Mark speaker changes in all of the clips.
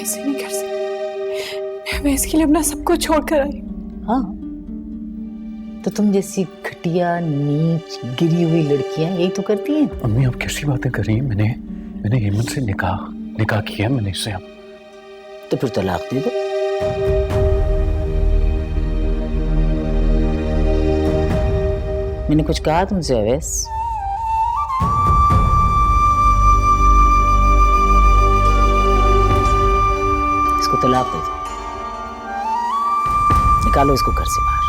Speaker 1: ऐसे नहीं कर सकती। मैं इसके लिए अपना सब कुछ छोड़कर आई।
Speaker 2: हाँ, तो तुम जैसी घटिया नीच गिरी हुई लड़कियां यही तो करती हैं।
Speaker 3: अम्मी आप कैसी बातें कर रही हैं? मैंने हेमंत से निकाह किया मैंने इससे। अब
Speaker 2: तो फिर तलाक दे दो। मैंने कुछ कहा तुमसे अवैस? इसको तलाक दे दो, निकालो इसको घर से बाहर।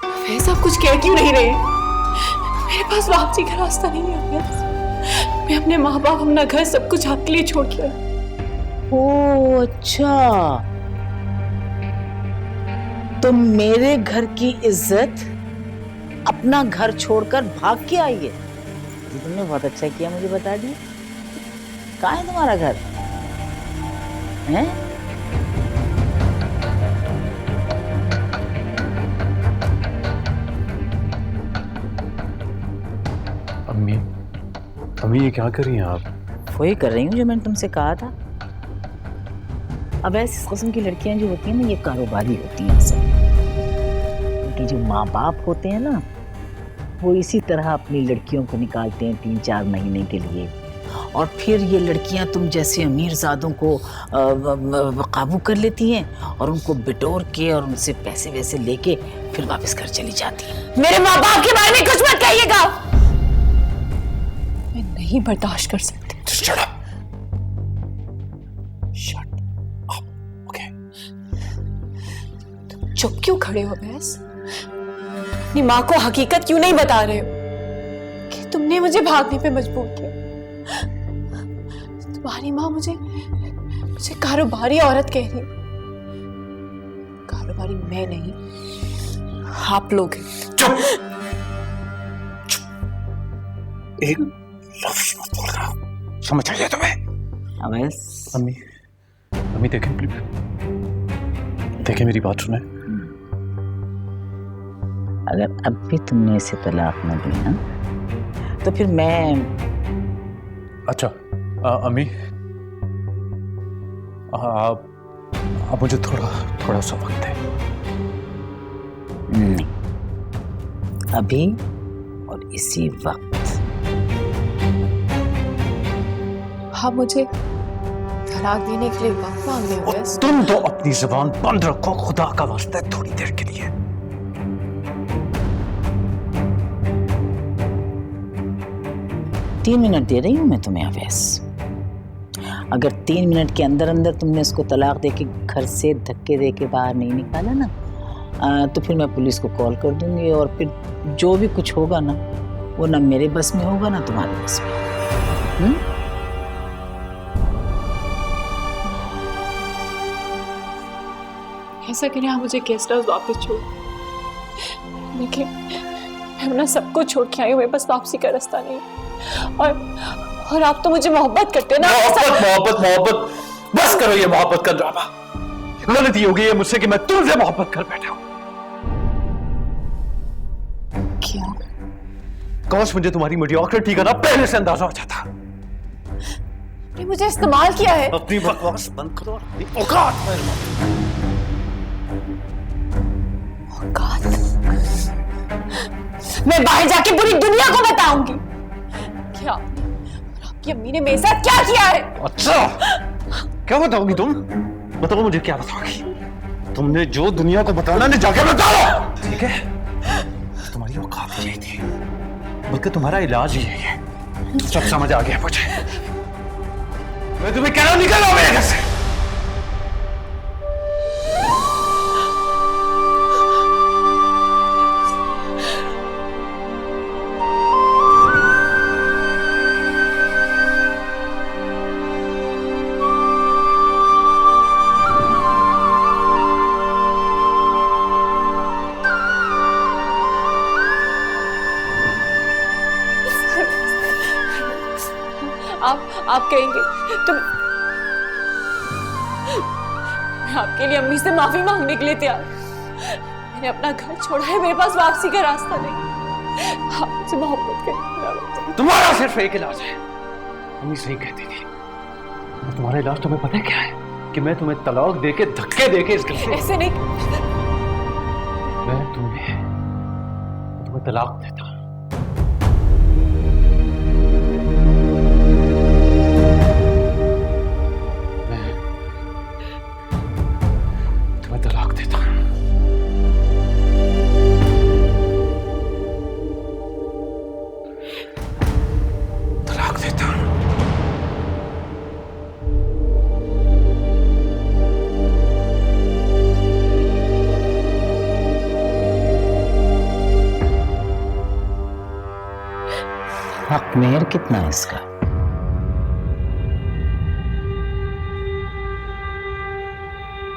Speaker 1: अवैस आप कुछ कह क्यों नहीं रहे? मेरे पास वापसी का रास्ता नहीं है अवैस। मैं अपने माँ बाप, अपना घर, सब कुछ आपके लिए छोड़ के आई।
Speaker 2: ओ अच्छा, तो मेरे घर की इज्जत अपना घर छोड़कर भाग के आई है। जी तुमने बहुत अच्छा किया मुझे बता दिया। कहाँ है तुम्हारा घर? हैं?
Speaker 3: अम्मी ये क्या कर रही हैं आप?
Speaker 2: वही कर रही हूँ जो मैंने तुमसे कहा था। अब ऐसी किस्म की लड़कियां जो होती हैं ना, ये कारोबारी होती हैं सब। उनके जो माँ बाप होते हैं ना, वो इसी तरह अपनी लड़कियों को निकालते हैं 3-4 महीने के लिए, और फिर ये लड़कियां तुम जैसे अमीरजादों को काबू कर लेती हैं और उनको बिटोर के और उनसे पैसे वैसे लेके फिर वापस घर चली जाती हैं। मेरे माँ बाप के बारे में कुछ मत कहिएगा।
Speaker 1: मैं नहीं बर्दाश्त कर सकती।
Speaker 3: Shut up. Shut up. Okay.
Speaker 1: तुम चुप क्यों खड़े हो अवैस? अपनी माँ को हकीकत क्यों नहीं बता रहे हो कि तुमने मुझे भागने पे मजबूर किया? तुम्हारी माँ मुझे कारोबारी औरत कह रही। कारोबारी मैं नहीं, आप लोग हैं।
Speaker 3: चुप। एक लफ्ज़ मत बोल रहा, समझ आइए तुम्हें?
Speaker 2: अवैस,
Speaker 3: अम्मी देखें प्लीज, देखें मेरी बात सुने।
Speaker 2: अगर अब भी तुमने इसे तलाक न दी ना, तो फिर मैं।
Speaker 3: अच्छा अम्मी, आप मुझे थोड़ा सा वक्त दें।
Speaker 2: नहीं, अभी और इसी वक्त।
Speaker 1: आप मुझे तलाक देने के लिए वक्त मांग रहे हो अवैस?
Speaker 3: तुम तो अपनी जुबान बंद रखो खुदा का वास्ता, थोड़ी देर के लिए।
Speaker 2: तीन मिनट दे रही हूं मैं तुम्हें अवैस। अगर 3 मिनट के अंदर अंदर तुमने उसको तलाक दे के घर से धक्के दे के बाहर नहीं निकाला ना, तो फिर मैं पुलिस को कॉल कर दूंगी, और फिर जो भी कुछ होगा ना, वो ना मेरे बस में होगा ना तुम्हारे बस में।
Speaker 1: ऐसा करें आप मुझे गेस्ट हाउस वापस छोड़। लेकिन मैं अपना सब कुछ छोड़ के आई हूँ, मेरे पास वापसी का रास्ता नहीं। और आप तो मुझे मोहब्बत करते हो ना?
Speaker 3: मोहब्बत बस करो ये मोहब्बत का ड्रामा। गलती हो गई है मुझसे कि मैं तुमसे मोहब्बत कर बैठा हूं।
Speaker 1: क्या?
Speaker 3: काश मुझे तुम्हारी मीडियोक्रिटी का ना पहले से अंदाजा हो जाता।
Speaker 1: आपने मुझे इस्तेमाल किया है।
Speaker 3: अपनी बकवास बंद करो और अपनी औकात में रहो।
Speaker 1: औकात? मैं बाहर जाके पूरी दुनिया को बताऊंगी क्या आपने और आपकी अम्मी ने मेरे साथ क्या किया है।
Speaker 3: अच्छा, क्या बताओगी तुम? बताओ मुझे, क्या बताओगी? तुमने जो दुनिया को बताना नहीं जाके बताओ, ठीक है? तुम्हारी औकात यही थी, बल्कि तुम्हारा इलाज ही यही है। सब समझ आ गया मुझे। मैं तुम्हें कह रहा हूं, निकलो मेरे घर से।
Speaker 1: आप कहेंगे तो मैं आपके लिए अम्मी से माफी मांगने के लिए तैयार। मैंने अपना घर छोड़ा है, मेरे पास वापसी का रास्ता नहीं। आप मुझसे मोहब्बत करें।
Speaker 3: तुम्हारा सिर्फ एक इलाज है। अम्मी सही कहती थी, और तुम्हारा इलाज तुम्हें पता है क्या है? कि मैं तुम्हें तलाक देके धक्के देके इस घर से
Speaker 1: ऐसे नहीं।
Speaker 3: मैं तुम्हें तलाक देता हूं। मैं तुम्हें तलाक देता हूं। तलाक देता हूं।
Speaker 2: हक मेहर कितना है इसका?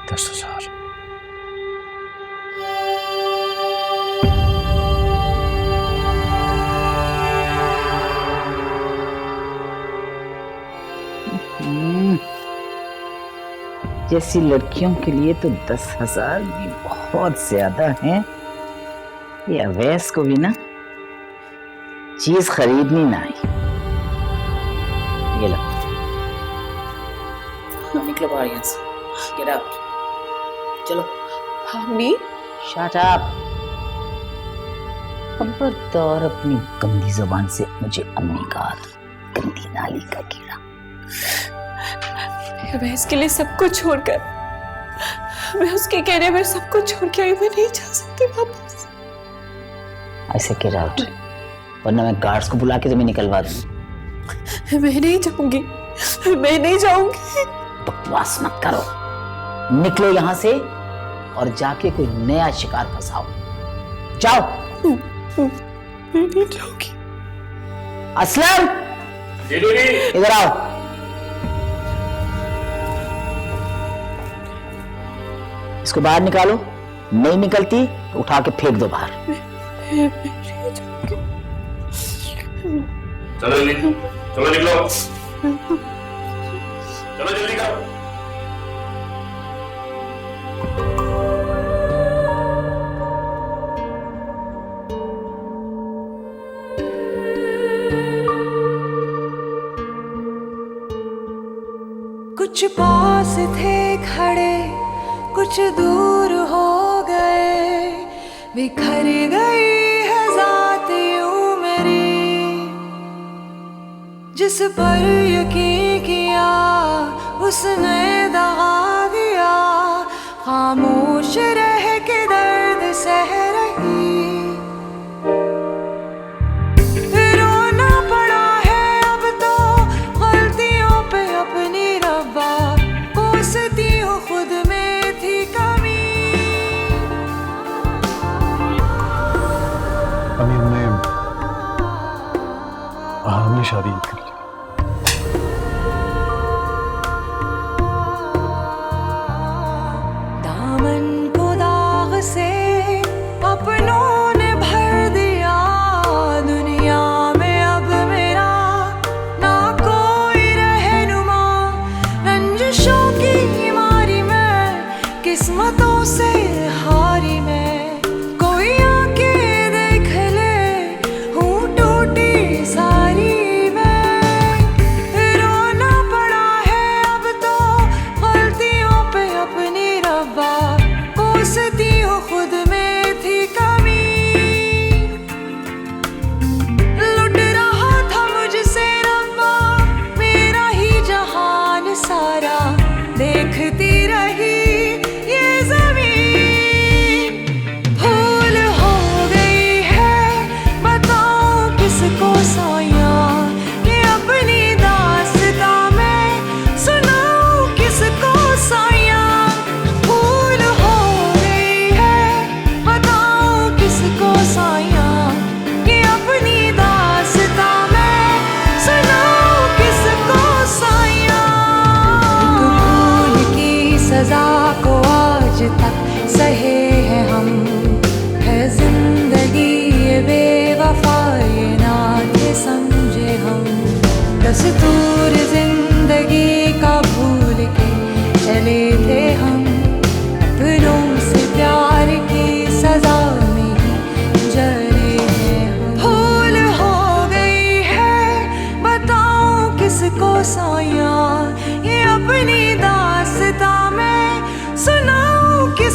Speaker 3: $10,000।
Speaker 2: जैसी लड़कियों के लिए तो 10,000 भी बहुत ज्यादा हैं। ये अवैस को भी ना चीज खरीदनी ना आई। ये लो, निकलो बाहर यहाँ से। Get out. चलो।
Speaker 1: अम्मी,
Speaker 2: शट अप। खबरदार अपनी गंदी जबान से मुझे अम्मी कहा। गंदी नाली का कीड़ा।
Speaker 1: मैं इसके लिए सब कुछ छोड़कर, मैं उसके कहने पर सब कुछ छोड़ के आई। मैं नहीं जा सकती वापस।
Speaker 2: ऐसे गेट आउट, वरना मैं गार्ड्स को बुला के तुम्हें निकलवा दूं।
Speaker 1: मैं नहीं जाऊंगी, मैं नहीं जाऊंगी।
Speaker 2: बकवास मत करो। निकलो यहाँ से और जाके कोई नया शिकार फंसाओ। जाओ।
Speaker 1: मैं नहीं जाऊंगी।
Speaker 2: असलम, इधर आओ। इसको बाहर निकालो। नहीं निकलती तो उठा के फेंक दो बाहर।
Speaker 4: चलो जल्दी, चलो निकलो, चलो जल्दी करो।
Speaker 5: कुछ पास थे खड़े, कुछ दूर हो गए, बिखर गई है ज़ात यूं मेरी। जिस पर यकीन किया उसने दगा दिया, खामोश रह के दर्द सह रही। रोना पड़ा है अब तो गलतियों पे अपनी रब्बा, कोसती हूँ खुद में थी कमी।
Speaker 3: अम्मी, हमने शादी कर ली।
Speaker 5: दामन को दाग से अपनों ने भर दिया, दुनिया में अब मेरा ना कोई रहनुमा। रंजिशों की मारी मैं, किस्मतों से हारी मैं। कोई आके देख ले, हूँ टूटी सारी मैं। रोना पड़ा है अब तो गलतियों पे अपनी रब्बा, कोसती हूँ खुद में थी कमी। लुट रहा था मुझसे रब्बा मेरा ही जहान सारा, देखती रही ये ज़मीन। भूल हो गई है, बताऊं किसको साया, ये अपनी दास्तां मैं सुनाऊं किसको साया। भूल हो गई है, बताऊं किसको साया, ये अपनी दास्तां मैं सुनाऊं किसको साया। भूल की सजा को आज तक सहे हैं हम, है जिंदगी ये बेवफा ये ना थे समझे हम। दस्तूर जिंदगी का भूल के चले थे हम, अपनों से प्यार की सजा में ही जले हैं हम। भूल हो गई है, बताऊं किसको साया, ये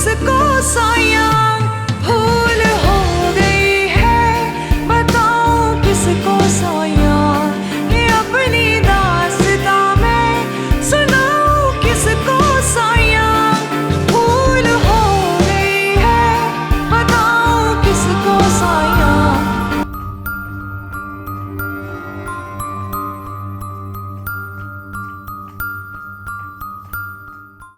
Speaker 5: किसको साया